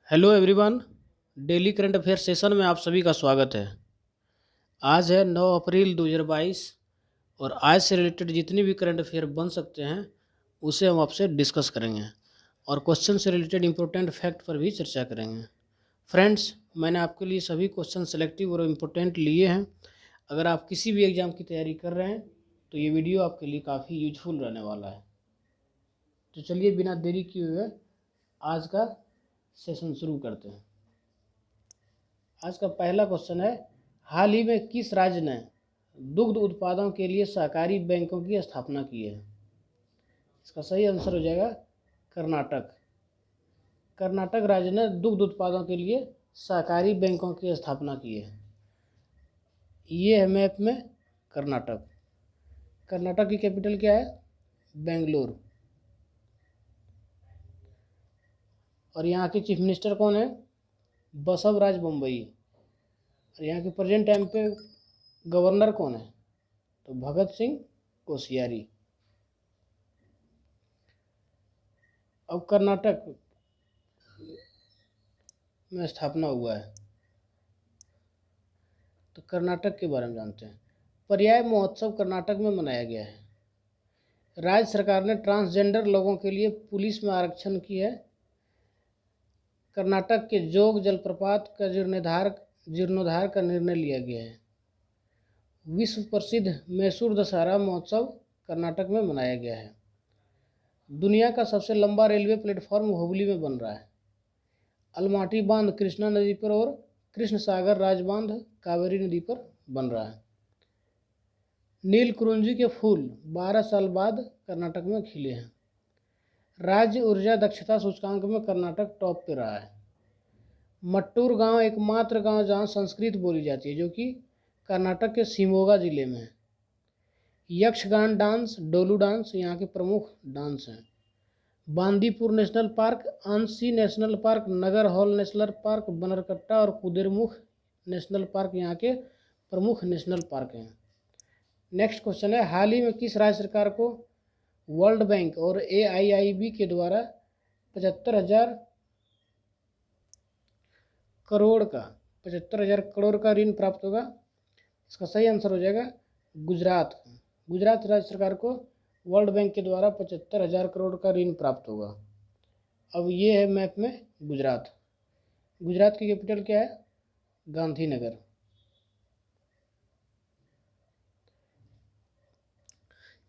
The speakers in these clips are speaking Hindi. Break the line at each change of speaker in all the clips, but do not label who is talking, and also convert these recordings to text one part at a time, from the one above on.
Hello everyone. Daily current affair session में आप सभी का स्वागत है। आज है 9 अप्रैल 2022 और आज से रिलेटेड जितनी भी करंट अफेयर बन सकते हैं उसे हम आपसे डिस्कस करेंगे और क्वेश्चन से रिलेटेड इंपॉर्टेंट फैक्ट पर भी चर्चा करेंगे। फ्रेंड्स, मैंने आपके लिए सभी क्वेश्चन सेलेक्टिव और इम्पोर्टेंट लिए हैं। अगर आप किसी भी एग्ज़ाम की तैयारी कर रहे हैं तो ये वीडियो आपके लिए काफ़ी यूजफुल रहने वाला है। तो चलिए बिना देरी किए हुए आज का सेशन शुरू करते हैं। आज का पहला क्वेश्चन है, हाल ही में किस राज्य ने दुग्ध उत्पादों के लिए सहकारी बैंकों की स्थापना की है? इसका सही आंसर हो जाएगा कर्नाटक। कर्नाटक राज्य ने दुग्ध उत्पादों के लिए सहकारी बैंकों की स्थापना की है। ये है मैप में कर्नाटक। कर्नाटक की कैपिटल क्या है? बेंगलोर। और यहाँ के चीफ मिनिस्टर कौन है? बसवराज बोम्मई। और यहाँ के प्रेजेंट टाइम पे गवर्नर कौन है? तो भगत सिंह कोश्यारी। अब कर्नाटक में स्थापना हुआ है तो कर्नाटक के बारे में जानते हैं। पर्याय महोत्सव कर्नाटक में मनाया गया है। राज्य सरकार ने ट्रांसजेंडर लोगों के लिए पुलिस में आरक्षण की है। कर्नाटक के जोग जलप्रपात का जीर्णोद्धार का निर्णय लिया गया है। विश्व प्रसिद्ध मैसूर दशहरा महोत्सव कर्नाटक में मनाया गया है। दुनिया का सबसे लंबा रेलवे प्लेटफॉर्म हुबली में बन रहा है। अलमाटी बांध कृष्णा नदी पर और कृष्ण सागर राजबांध कावेरी नदी पर बन रहा है। नील कुरुंजी के फूल 12 साल बाद कर्नाटक में खिले हैं। राज्य ऊर्जा दक्षता सूचकांक में कर्नाटक टॉप पे रहा है। मट्टूर गांव एकमात्र गांव जहां संस्कृत बोली जाती है, जो कि कर्नाटक के शिमोगा जिले में है। यक्षगान डांस, डोलू डांस यहाँ के प्रमुख डांस हैं। Bandipur national park, Anshi national park, Nagarhole national park, Bannerghatta और कुदेरमुख नेशनल पार्क यहाँ के प्रमुख नेशनल पार्क हैं। नेक्स्ट क्वेश्चन है, हाल ही में किस राज्य सरकार को वर्ल्ड बैंक और AIIB के द्वारा 75,000 करोड़ का ऋण प्राप्त होगा? इसका सही आंसर हो जाएगा गुजरात। गुजरात राज्य सरकार को वर्ल्ड बैंक के द्वारा 75,000 करोड़ का ऋण प्राप्त होगा। अब ये है मैप में गुजरात। गुजरात की कैपिटल क्या है? गांधीनगर।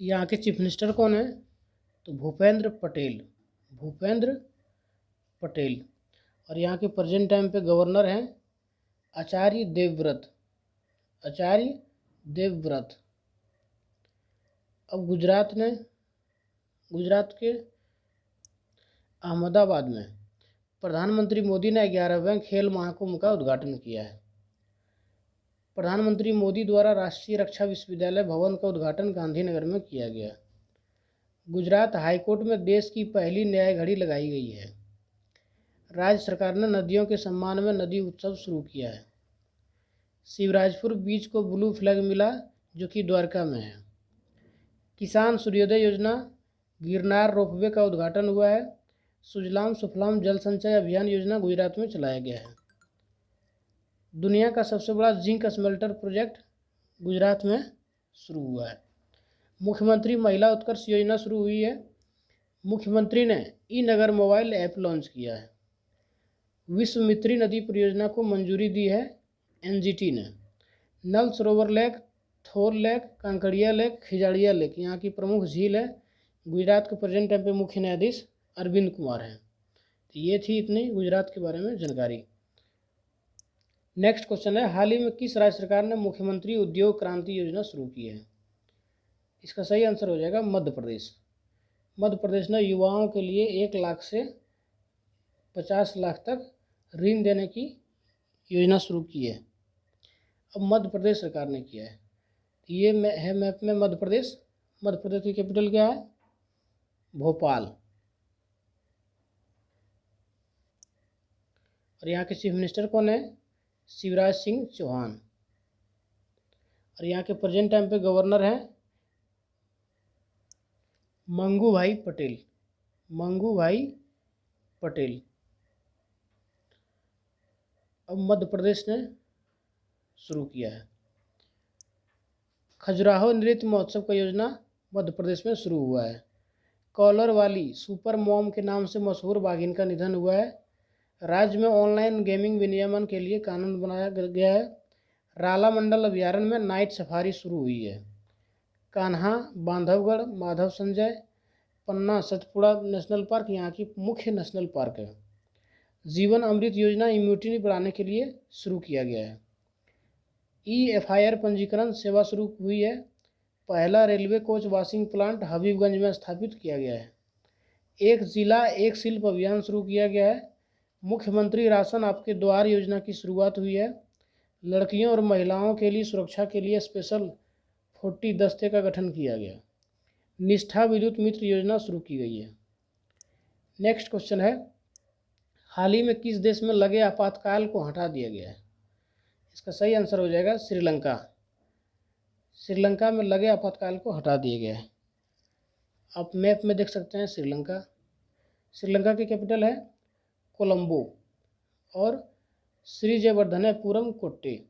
यहाँ के चीफ मिनिस्टर कौन है? तो भूपेंद्र पटेल। भूपेंद्र पटेल। और यहाँ के प्रेजेंट टाइम पे गवर्नर हैं आचार्य देवव्रत। आचार्य देवव्रत। अब गुजरात के अहमदाबाद में प्रधानमंत्री मोदी ने 11वें खेल महाकुंभ का उद्घाटन किया है। प्रधानमंत्री मोदी द्वारा राष्ट्रीय रक्षा विश्वविद्यालय भवन का उद्घाटन गांधीनगर में किया गया। गुजरात हाईकोर्ट में देश की पहली न्याय घड़ी लगाई गई है। राज्य सरकार ने नदियों के सम्मान में नदी उत्सव शुरू किया है। शिवराजपुर बीच को ब्लू फ्लैग मिला, जो कि द्वारका में है। किसान सूर्योदय योजना, गिरनार रोपवे का उद्घाटन हुआ है। सुजलाम सुफलाम जल संचय अभियान योजना गुजरात में चलाया गया है। दुनिया का सबसे बड़ा जिंक स्मेल्टर प्रोजेक्ट गुजरात में शुरू हुआ है। मुख्यमंत्री महिला उत्कर्ष योजना शुरू हुई है। मुख्यमंत्री ने ई-नगर मोबाइल ऐप लॉन्च किया है। विश्वामित्री नदी परियोजना को मंजूरी दी है NGT ने। नल सरोवर लेक, थोर lake, Kankadia lake, Khijadia lake यहाँ की प्रमुख झील है। गुजरात के प्रेजेंट टाइम पे मुख्य न्यायाधीश अरविंद कुमार हैं। तो ये थी इतनी गुजरात के बारे में जानकारी। नेक्स्ट क्वेश्चन है, हाल ही में किस राज्य सरकार ने मुख्यमंत्री उद्योग क्रांति योजना शुरू की है? इसका सही आंसर हो जाएगा मध्य प्रदेश। मध्य प्रदेश ने युवाओं के लिए 1 लाख से 50 लाख तक ऋण देने की योजना शुरू की है। अब मध्य प्रदेश सरकार ने किया है। ये है मैप में मध्य प्रदेश। मध्य प्रदेश की कैपिटल क्या है? भोपाल। और यहाँ के चीफ मिनिस्टर कौन है? शिवराज सिंह चौहान। और यहाँ के प्रेजेंट टाइम पे गवर्नर हैं मंगू भाई पटेल। मंगू भाई पटेल। अब मध्य प्रदेश ने शुरू किया है। खजुराहो नृत्य महोत्सव का योजना मध्य प्रदेश में शुरू हुआ है। कॉलर वाली सुपर मॉम के नाम से मशहूर बाघिन का निधन हुआ है। राज्य में ऑनलाइन गेमिंग विनियमन के लिए कानून बनाया गया है। राला मंडल अभयारण्य में नाइट सफारी शुरू हुई है। कान्हा, बांधवगढ़, माधव संजय, पन्ना सतपुड़ा नेशनल पार्क यहाँ की मुख्य नेशनल पार्क है। जीवन अमृत योजना इम्यूनिटी बढ़ाने के लिए शुरू किया गया है। EFIR पंजीकरण सेवा शुरू हुई है। पहला railway coach washing plant Habibganj में स्थापित किया गया है। एक जिला एक शिल्प अभियान शुरू किया गया है। मुख्यमंत्री राशन आपके द्वार योजना की शुरुआत हुई है। लड़कियों और महिलाओं के लिए सुरक्षा के लिए स्पेशल 40 दस्ते का गठन किया गया। निष्ठा विद्युत मित्र योजना शुरू की गई है। नेक्स्ट क्वेश्चन है, हाल ही में किस देश में लगे आपातकाल को हटा दिया गया है? इसका सही आंसर हो जाएगा श्रीलंका। श्रीलंका में लगे आपातकाल को हटा दिया गया है। आप मैप में देख सकते हैं श्रीलंका। श्रीलंका की कैपिटल है कोलंबो और श्री जयवर्धनेपुरम कोट्टे।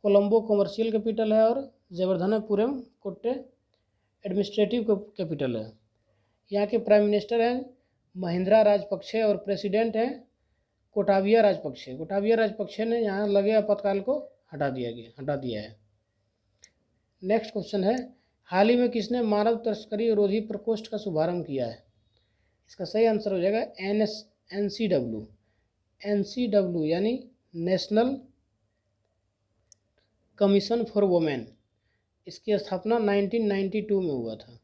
कोलंबो कमर्शियल कैपिटल है और जयवर्धनेपुरम कोट्टे एडमिनिस्ट्रेटिव कैपिटल है। यहाँ के प्राइम मिनिस्टर हैं महिंद्रा राजपक्षे और प्रेसिडेंट हैं कोटाबिया राजपक्षे। कोटाबिया राजपक्षे ने यहाँ लगे आपातकाल को हटा दिया है। नेक्स्ट क्वेश्चन है, हाल ही में किसने मानव तस्करी विरोधी प्रकोष्ठ का शुभारंभ किया है? इसका सही आंसर हो जाएगा NCW यानी नेशनल कमीशन फॉर वुमेन। इसकी स्थापना 1992 में हुआ था।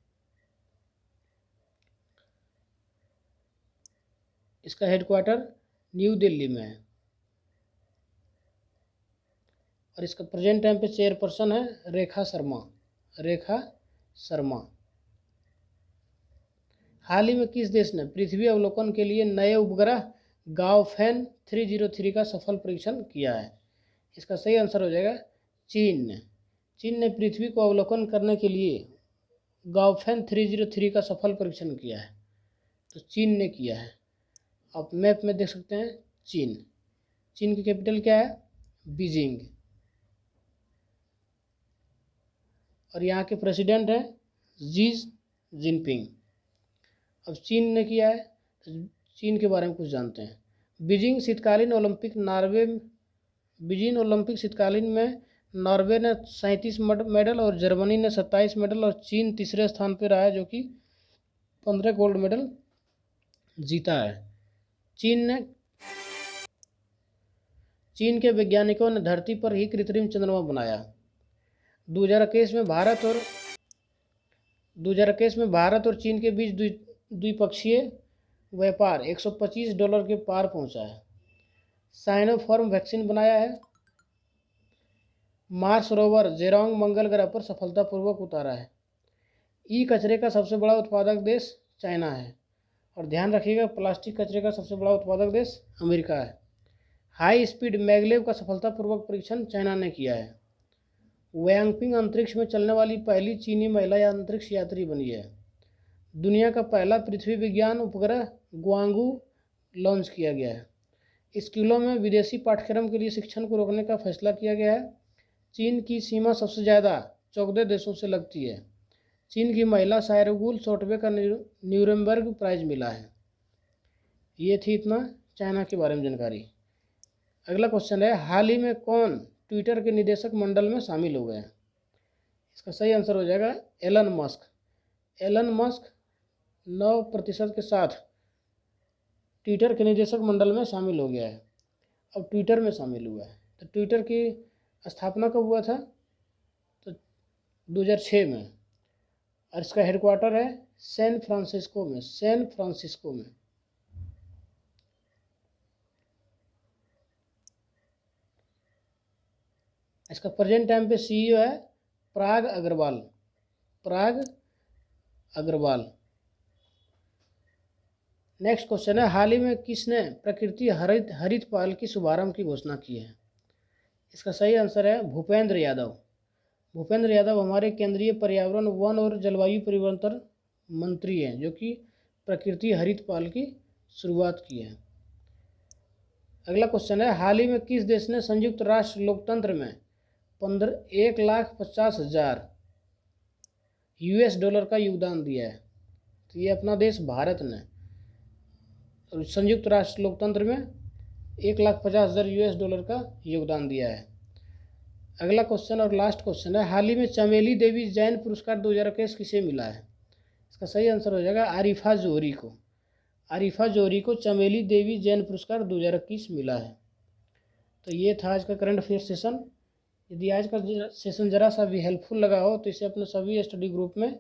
इसका हेडक्वार्टर न्यू दिल्ली में है और इसका प्रेजेंट टाइम पे चेयरपर्सन है रेखा शर्मा। हाल ही में किस देश ने पृथ्वी अवलोकन के लिए नए उपग्रह गाओफेन 303 का सफल परीक्षण किया है? इसका सही आंसर हो जाएगा चीन ने पृथ्वी को अवलोकन करने के लिए गाओफेन 303 का सफल परीक्षण किया है। तो चीन ने किया है। आप मैप में देख सकते हैं चीन की कैपिटल क्या है? बीजिंग। और यहाँ के प्रेसिडेंट हैं जी जिनपिंग। अब चीन ने किया है तो चीन के बारे में कुछ जानते हैं। बीजिंग ओलंपिक शीतकालीन में नॉर्वे ने 37 मेडल और जर्मनी ने 27 मेडल और चीन तीसरे स्थान पर रहा है जो कि 15 गोल्ड मेडल जीता है। चीन के वैज्ञानिकों ने धरती पर ही कृत्रिम चंद्रमा बनाया। 2021 में भारत और चीन के बीच द्विपक्षीय व्यापार $125 के पार पहुंचा है। साइनोफार्म वैक्सीन बनाया है। मार्स रोवर जेरोंग मंगल ग्रह पर सफलतापूर्वक उतारा है। कचरे का सबसे बड़ा उत्पादक देश चाइना है। और ध्यान रखिएगा, प्लास्टिक कचरे का सबसे बड़ा उत्पादक देश अमेरिका है। हाई स्पीड मैगलेव का सफलतापूर्वक परीक्षण चाइना ने किया है। वयांगपिंग अंतरिक्ष में चलने वाली पहली चीनी महिला अंतरिक्ष यात्री बनी है। दुनिया का पहला पृथ्वी विज्ञान उपग्रह ग्वांगू लॉन्च किया गया है। स्कूलों में विदेशी पाठ्यक्रम के लिए शिक्षण को रोकने का फैसला किया गया है। चीन की सीमा सबसे ज़्यादा 14 देशों से लगती है। चीन की महिला शायरगुल सोटवे का न्यूरेमबर्ग प्राइज मिला है। ये थी इतना चाइना के बारे में जानकारी। अगला क्वेश्चन है, हाल ही में कौन ट्विटर के निदेशक मंडल में शामिल हो गए हैं? इसका सही आंसर हो जाएगा एलन मस्क 9% के साथ ट्विटर के निदेशक मंडल में शामिल हो गया है। अब ट्विटर में शामिल हुआ है। तो ट्विटर की स्थापना कब हुआ था? तो 2006 में। और इसका हेडक्वार्टर है सैन फ्रांसिस्को में। इसका प्रेजेंट टाइम पे CEO है पराग अग्रवाल। नेक्स्ट क्वेश्चन है, हाल ही में किसने प्रकृति हरित पहल की शुभारंभ की घोषणा की है? इसका सही आंसर है भूपेंद्र यादव हमारे केंद्रीय पर्यावरण, वन और जलवायु परिवर्तन मंत्री हैं जो कि प्रकृति हरित पहल की शुरुआत की है। अगला क्वेश्चन है, हाल ही में किस देश ने संयुक्त राष्ट्र लोकतंत्र में 1,50,000 $US का योगदान दिया है? तो ये अपना देश भारत ने संयुक्त राष्ट्र लोकतंत्र में 1,50,000 $US का योगदान दिया है। अगला क्वेश्चन और लास्ट क्वेश्चन है, हाल ही में चमेली देवी जैन पुरस्कार 2021 किसे मिला है? इसका सही आंसर हो जाएगा आरिफा जोहरी को। आरिफा जोहरी को चमेली देवी जैन पुरस्कार 2021 मिला है। तो ये था आज का करंट अफेयर सेशन। यदि आज का सेशन ज़रा सा भी हेल्पफुल लगा हो तो इसे अपने सभी स्टडी ग्रुप में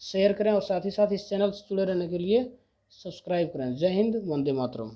शेयर करें और साथ ही साथ इस चैनल से जुड़े रहने के लिए सब्सक्राइब करें। जय हिंद, वंदे मातरम।